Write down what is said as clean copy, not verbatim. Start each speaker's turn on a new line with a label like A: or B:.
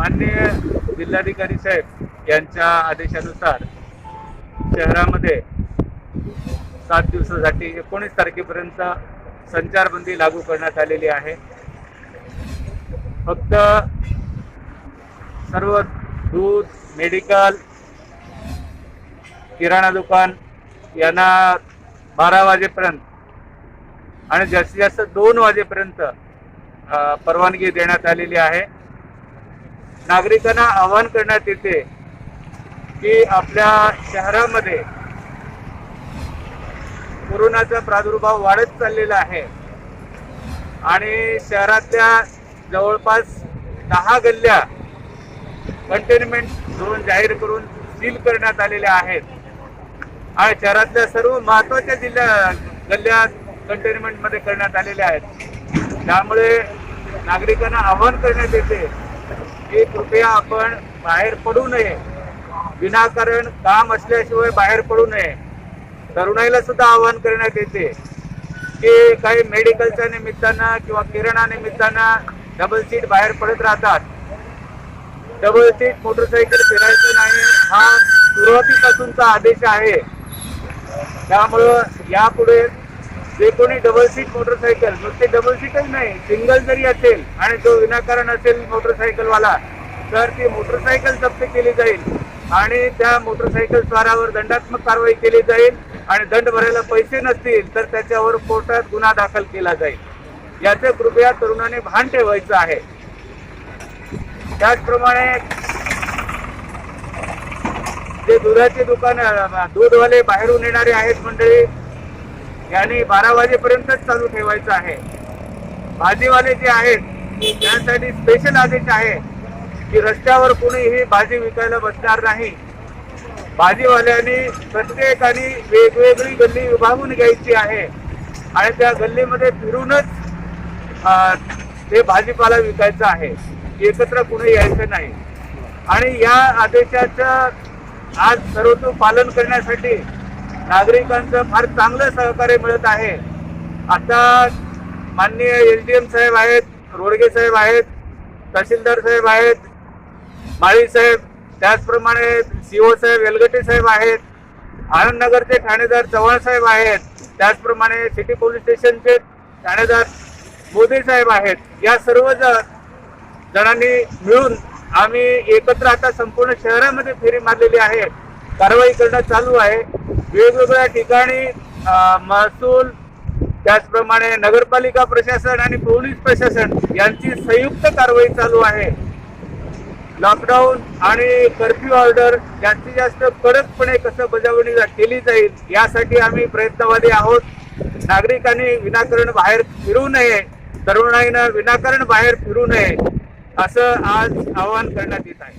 A: माननीय जिल्हाधिकारी साहेब यांच्या आदेशानुसार शहरामध्ये 7 दिवसासाठी 19 तारखेपर्यंत संचारबंदी लागू करण्यात आलेली आहे। फक्त सर्व दूध, मेडिकल, किराणा दुकान यांना 12 वाजेपर्यंत आणि जास्तीत जास्त 2 वाजेपर्यंत परवानगी देण्यात आलेली आहे। नागरिकांना आवाहन करण्यात येते की आपल्या शहरामध्ये कोरोनाचा प्रादुर्भाव वाढत चाललेला आहे आणि शहरातल्या जवळपास 10 गल्ल्या कंटेनमेंट झोन जाहीर करून सील करण्यात आलेल्या आहेत आणि शहरातल्या सर्व महत्त्वाच्या गल्ल्या कंटेनमेंट मध्ये करण्यात आलेल्या आहेत। त्यामुळे नागरिकांना आवाहन करण्यात येते की कृपया आपण बाहेर पडू नये, विनाकारण काम असल्याशिवाय बाहेर पडू नये। तरुणाईला सुद्धा आवाहन करण्यात येते की काही मेडिकलच्या निमित्तानं किंवा किराणा निमित्तानं डबल सीट बाहेर पडत राहतात। डबल सीट मोटरसायकल फिरायचं नाही हा सुरुवातीपासूनचा आदेश आहे। त्यामुळं यापुढे जे कोणी डबल सीट मोटरसायकल, नुसते डबल सीटच नाही, सिंगल जरी असेल आणि जो विनाकारण असेल मोटरसायकलवाला, तर ती मोटरसायकल जप्त केली जाईल आणि त्या मोटरसायकल स्वारावर दंडात्मक कारवाई केली जाईल आणि दंड भरायला पैसे नसतील तर त्याच्यावर कोर्टात गुन्हा दाखल केला जाईल। याचे कृपया तरुणाने भान ठेवायचं आहे। त्याचप्रमाणे जे दुधाचे दुकान, दूधवाले बाहेरून येणारे आहेत मंडळी, यांनी 12 वाजेपर्यंतच चालू ठेवायचं आहे। भाजीवाले जे आहेत त्यांसाठी स्पेशल आदेश आहे की रस्त्यावर कोणीही भाजी विकायला बसणार नाही। भाजीवाल्यांनी प्रत्येकाने वेगवेगळी गल्ली विभागून घ्यायची आहे आणि त्या गल्लीमध्ये फिरूनच ते भाजीपाला विकायचा आहे, एकत्र कुणी यायचं नाही। आणि या आदेशाचं आज सर्वतोपरी पालन करण्यासाठी नागरिकांचं फार चांगलं सहकार्य मिळत आहे। आता माननीय एसडीएम साहेब आहेत, रोडगे साहेब आहेत, तहसीलदार साहेब आहेत, माळी साहेब, त्याचप्रमाणे सीओ साहेब वेलगटे साहेब आहेत, आनंदनगरचे ठाणेदार चव्हाण साहेब आहेत, त्याचप्रमाणे सिटी पोलीस स्टेशनचे ठाणेदार मोदी साहेब आहेत। या सर्व जणांनी मिळून आम्ही एकत्र आता संपूर्ण शहरामध्ये फेरी मारलेली आहे, कारवाई करणं चालू आहे। वेगवेगळ्या ठिकाणी महसूल, त्याचप्रमाणे नगरपालिका प्रशासन आणि पोलीस प्रशासन यांची संयुक्त कारवाई चालू आहे। लॉकडाऊन आणि कर्फ्यू ऑर्डर जास्तीत जास्त कडकपणे कसं बजावणी केली जाईल यासाठी आम्ही प्रयत्नवादी आहोत। नागरिकांनी विनाकारण बाहेर फिरू नये, तरुणाईनं विनाकारण बाहेर फिरू नये असं आज आवाहन करण्यात येत आहे।